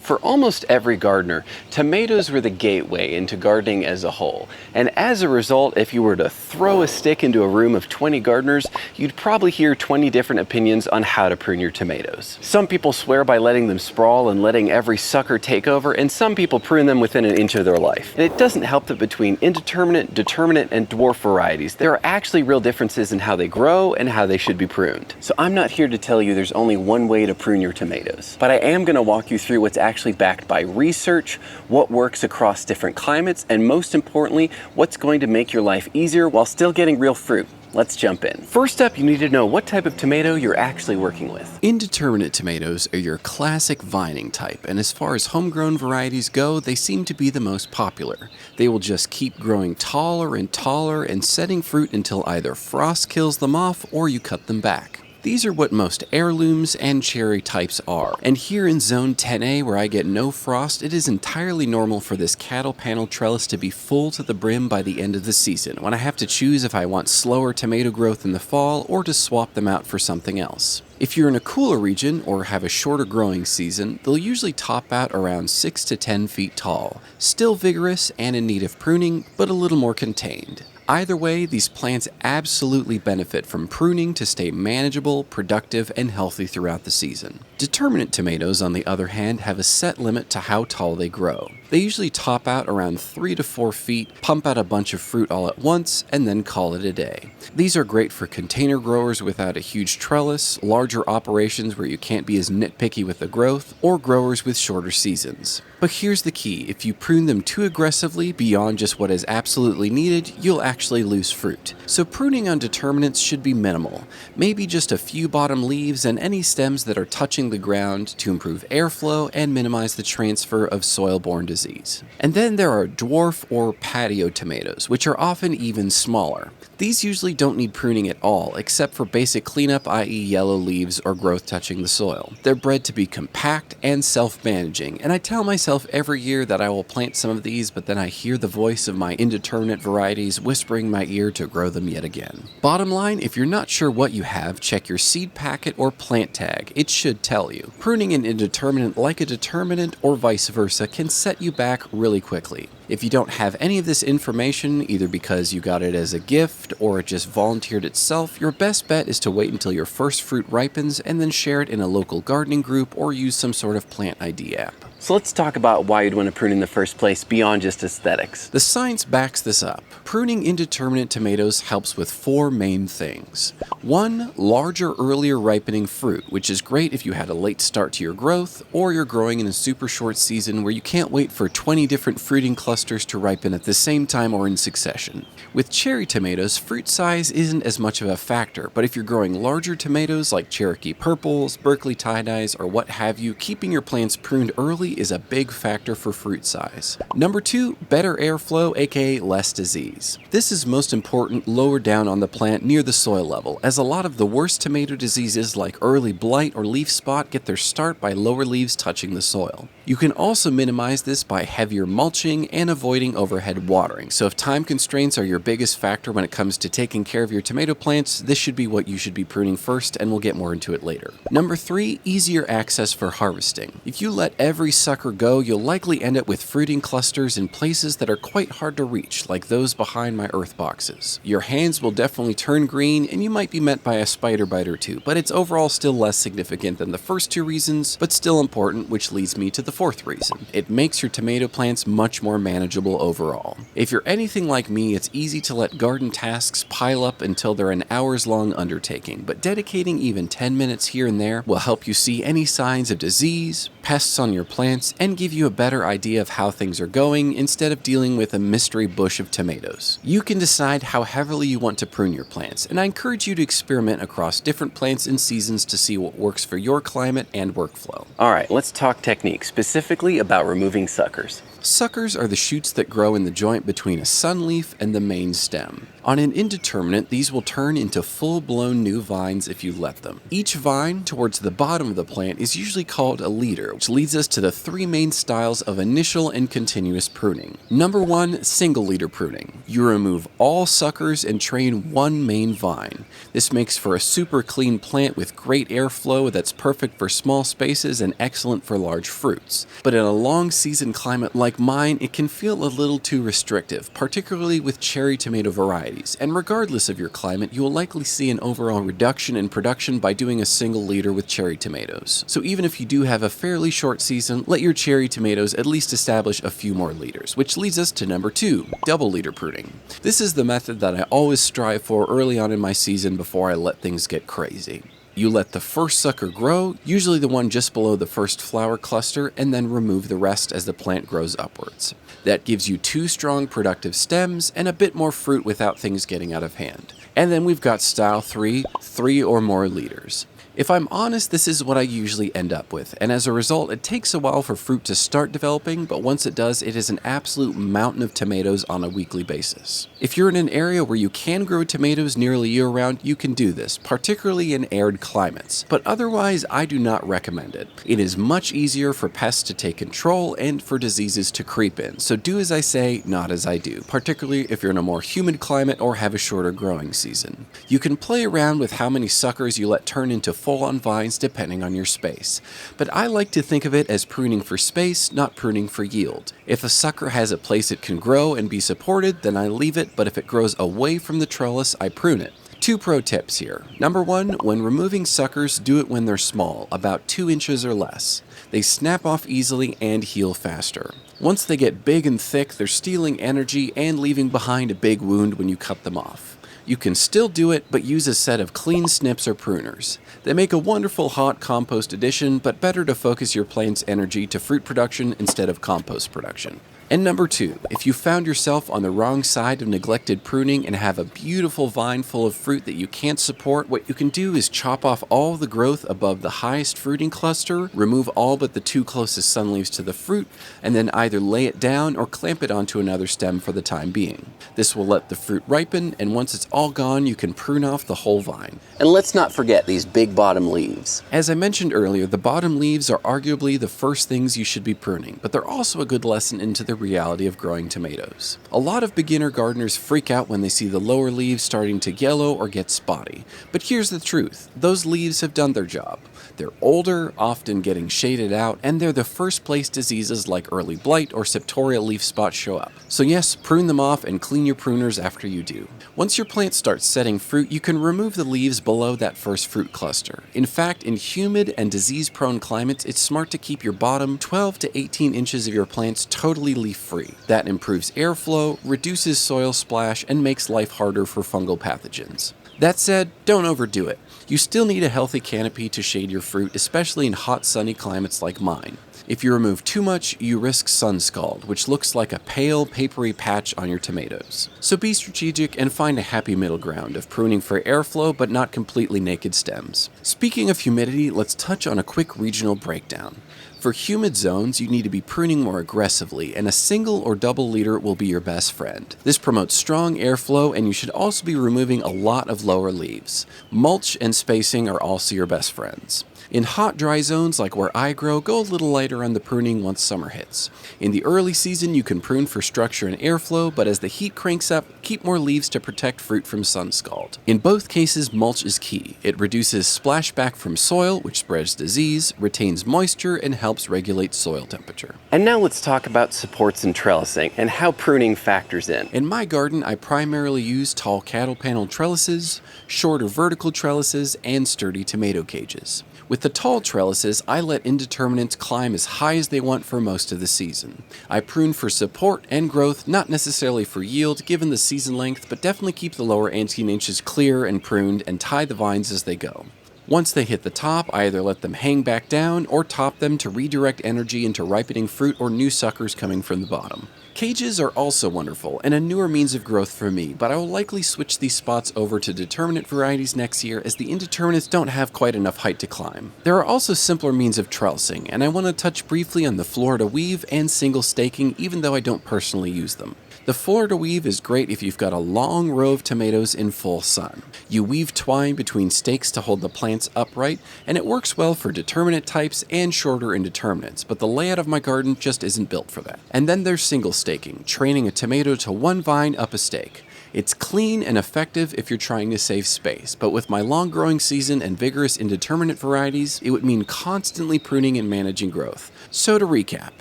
For almost every gardener, tomatoes were the gateway into gardening as a whole. And as a result, if you were to throw a stick into a room of 20 gardeners, you'd probably hear 20 different opinions on how to prune your tomatoes. Some people swear by letting them sprawl and letting every sucker take over, and some people prune them within an inch of their life. And it doesn't help that between indeterminate, determinate, and dwarf varieties, there are actually real differences in how they grow and how they should be pruned. So I'm not here to tell you there's only one way to prune your tomatoes, but I am going to walk you through what's actually backed by research, what works across different climates, and most importantly, what's going to make your life easier while still getting real fruit. Let's jump in. First up, you need to know what type of tomato you're actually working with. Indeterminate tomatoes are your classic vining type, and as far as homegrown varieties go, they seem to be the most popular. They will just keep growing taller and taller and setting fruit until either frost kills them off or you cut them back. These are what most heirlooms and cherry types are. And here in Zone 10A, where I get no frost, it is entirely normal for this cattle panel trellis to be full to the brim by the end of the season, when I have to choose if I want slower tomato growth in the fall or to swap them out for something else. If you're in a cooler region or have a shorter growing season, they'll usually top out around 6 to 10 feet tall, still vigorous and in need of pruning, but a little more contained. Either way, these plants absolutely benefit from pruning to stay manageable, productive, and healthy throughout the season. Determinate tomatoes, on the other hand, have a set limit to how tall they grow. They usually top out around 3 to 4 feet, pump out a bunch of fruit all at once, and then call it a day. These are great for container growers without a huge trellis, larger operations where you can't be as nitpicky with the growth, or growers with shorter seasons. But here's the key: if you prune them too aggressively beyond just what is absolutely needed, you'll actually lose fruit. So pruning on determinants should be minimal, maybe just a few bottom leaves and any stems that are touching the ground to improve airflow and minimize the transfer of soil-borne disease. And then there are dwarf or patio tomatoes, which are often even smaller. These usually don't need pruning at all, except for basic cleanup, i.e. yellow leaves or growth touching the soil. They're bred to be compact and self-managing, and I tell myself every year that I will plant some of these, but then I hear the voice of my indeterminate varieties whispering in my ear to grow them yet again. Bottom line, if you're not sure what you have, check your seed packet or plant tag. It should tell you. Pruning an indeterminate like a determinate or vice versa can set you back really quickly. If you don't have any of this information, either because you got it as a gift or it just volunteered itself, your best bet is to wait until your first fruit ripens and then share it in a local gardening group or use some sort of plant ID app. So let's talk about why you'd want to prune in the first place beyond just aesthetics. The science backs this up. Pruning indeterminate tomatoes helps with 4 main things. 1, larger, earlier ripening fruit, which is great if you had a late start to your growth or you're growing in a super short season where you can't wait for 20 different fruiting clusters to ripen at the same time or in succession. With cherry tomatoes, fruit size isn't as much of a factor, but if you're growing larger tomatoes like Cherokee Purples, Berkeley Tie-Dyes, or what have you, keeping your plants pruned early is a big factor for fruit size. Number 2, better airflow, aka less disease. This is most important lower down on the plant near the soil level, as a lot of the worst tomato diseases like early blight or leaf spot get their start by lower leaves touching the soil. You can also minimize this by heavier mulching and avoiding overhead watering, so if time constraints are your biggest factor when it comes to taking care of your tomato plants, this should be what you should be pruning first, and we'll get more into it later. Number 3, easier access for harvesting. If you let every sucker go, you'll likely end up with fruiting clusters in places that are quite hard to reach, like those behind my earth boxes. Your hands will definitely turn green, and you might be met by a spider bite or two, but it's overall still less significant than the first 2 reasons, but still important, which leads me to the 4th reason. It makes your tomato plants much more manageable overall. If you're anything like me, it's easy to let garden tasks pile up until they're an hours-long undertaking, but dedicating even 10 minutes here and there will help you see any signs of disease, pests on your plants, and give you a better idea of how things are going instead of dealing with a mystery bush of tomatoes. You can decide how heavily you want to prune your plants, and I encourage you to experiment across different plants and seasons to see what works for your climate and workflow. Alright, let's talk technique, specifically about removing suckers. Suckers are the shoots that grow in the joint between a sunleaf and the main stem. On an indeterminate, these will turn into full-blown new vines if you let them. Each vine towards the bottom of the plant is usually called a leader, which leads us to the three main styles of initial and continuous pruning. Number 1, single leader pruning. You remove all suckers and train one main vine. This makes for a super clean plant with great airflow that's perfect for small spaces and excellent for large fruits. But in a long season climate like mine, it can feel a little too restrictive, particularly with cherry tomato varieties, and regardless of your climate, you will likely see an overall reduction in production by doing a single leader with cherry tomatoes. So even if you do have a fairly short season, let your cherry tomatoes at least establish a few more leaders, which leads us to number 2, double leader pruning. This is the method that I always strive for early on in my season before I let things get crazy. You let the first sucker grow, usually the one just below the first flower cluster, and then remove the rest as the plant grows upwards. That gives you 2 strong productive stems and a bit more fruit without things getting out of hand. And then we've got style 3, 3 or more leaders. If I'm honest, this is what I usually end up with, and as a result, it takes a while for fruit to start developing, but once it does, it is an absolute mountain of tomatoes on a weekly basis. If you're in an area where you can grow tomatoes nearly year-round, you can do this, particularly in arid climates, but otherwise, I do not recommend it. It is much easier for pests to take control and for diseases to creep in, so do as I say, not as I do, particularly if you're in a more humid climate or have a shorter growing season. You can play around with how many suckers you let turn into full-on vines depending on your space. But I like to think of it as pruning for space, not pruning for yield. If a sucker has a place it can grow and be supported, then I leave it, but if it grows away from the trellis, I prune it. 2 pro tips here. Number 1, when removing suckers, do it when they're small, about 2 inches or less. They snap off easily and heal faster. Once they get big and thick, they're stealing energy and leaving behind a big wound when you cut them off. You can still do it, but use a set of clean snips or pruners. They make a wonderful hot compost addition, but better to focus your plant's energy to fruit production instead of compost production. And number 2, if you found yourself on the wrong side of neglected pruning and have a beautiful vine full of fruit that you can't support, what you can do is chop off all the growth above the highest fruiting cluster, remove all but the 2 closest sun leaves to the fruit, and then either lay it down or clamp it onto another stem for the time being. This will let the fruit ripen, and once it's all gone, you can prune off the whole vine. And let's not forget these big bottom leaves. As I mentioned earlier, the bottom leaves are arguably the first things you should be pruning, but they're also a good lesson into the reality of growing tomatoes. A lot of beginner gardeners freak out when they see the lower leaves starting to yellow or get spotty. But here's the truth, those leaves have done their job. They're older, often getting shaded out, and they're the first place diseases like early blight or septoria leaf spots show up. So yes, prune them off and clean your pruners after you do. Once your plant starts setting fruit, you can remove the leaves below that first fruit cluster. In fact, in humid and disease-prone climates, it's smart to keep your bottom 12 to 18 inches of your plants totally leaf-free. That improves airflow, reduces soil splash, and makes life harder for fungal pathogens. That said, don't overdo it. You still need a healthy canopy to shade your fruit, especially in hot, sunny climates like mine. If you remove too much, you risk sun scald, which looks like a pale, papery patch on your tomatoes. So be strategic and find a happy middle ground of pruning for airflow but not completely naked stems. Speaking of humidity, let's touch on a quick regional breakdown. For humid zones, you need to be pruning more aggressively, and a single or double leader will be your best friend. This promotes strong airflow, and you should also be removing a lot of lower leaves. Mulch and spacing are also your best friends. In hot, dry zones like where I grow, go a little lighter on the pruning once summer hits. In the early season, you can prune for structure and airflow, but as the heat cranks up, keep more leaves to protect fruit from sun scald. In both cases, mulch is key. It reduces splashback from soil, which spreads disease, retains moisture, and helps regulate soil temperature. And now let's talk about supports and trellising and how pruning factors in. In my garden, I primarily use tall cattle panel trellises, shorter vertical trellises, and sturdy tomato cages. With the tall trellises, I let indeterminates climb as high as they want for most of the season. I prune for support and growth, not necessarily for yield given the season length, but definitely keep the lower 18 inches clear and pruned and tie the vines as they go. Once they hit the top, I either let them hang back down or top them to redirect energy into ripening fruit or new suckers coming from the bottom. Cages are also wonderful and a newer means of growth for me, but I will likely switch these spots over to determinate varieties next year as the indeterminates don't have quite enough height to climb. There are also simpler means of trellising, and I want to touch briefly on the Florida weave and single staking even though I don't personally use them. The Florida weave is great if you've got a long row of tomatoes in full sun. You weave twine between stakes to hold the plants upright, and it works well for determinate types and shorter indeterminates, but the layout of my garden just isn't built for that. And then there's single staking, training a tomato to one vine up a stake. It's clean and effective if you're trying to save space, but with my long growing season and vigorous indeterminate varieties, it would mean constantly pruning and managing growth. So to recap,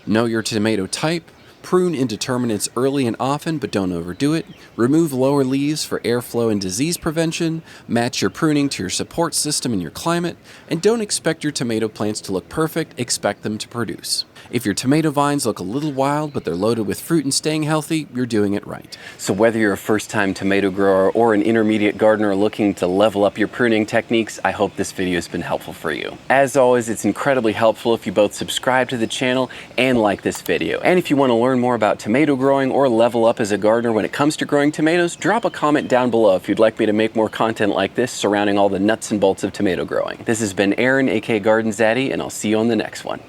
know your tomato type, prune indeterminates early and often, but don't overdo it. Remove lower leaves for airflow and disease prevention. Match your pruning to your support system and your climate. And don't expect your tomato plants to look perfect, expect them to produce. If your tomato vines look a little wild, but they're loaded with fruit and staying healthy, you're doing it right. So whether you're a first-time tomato grower or an intermediate gardener looking to level up your pruning techniques, I hope this video has been helpful for you. As always, it's incredibly helpful if you both subscribe to the channel and like this video. And if you want to learn more about tomato growing or level up as a gardener when it comes to growing tomatoes, drop a comment down below if you'd like me to make more content like this surrounding all the nuts and bolts of tomato growing. This has been Aaron, aka Garden Zaddy, and I'll see you on the next one.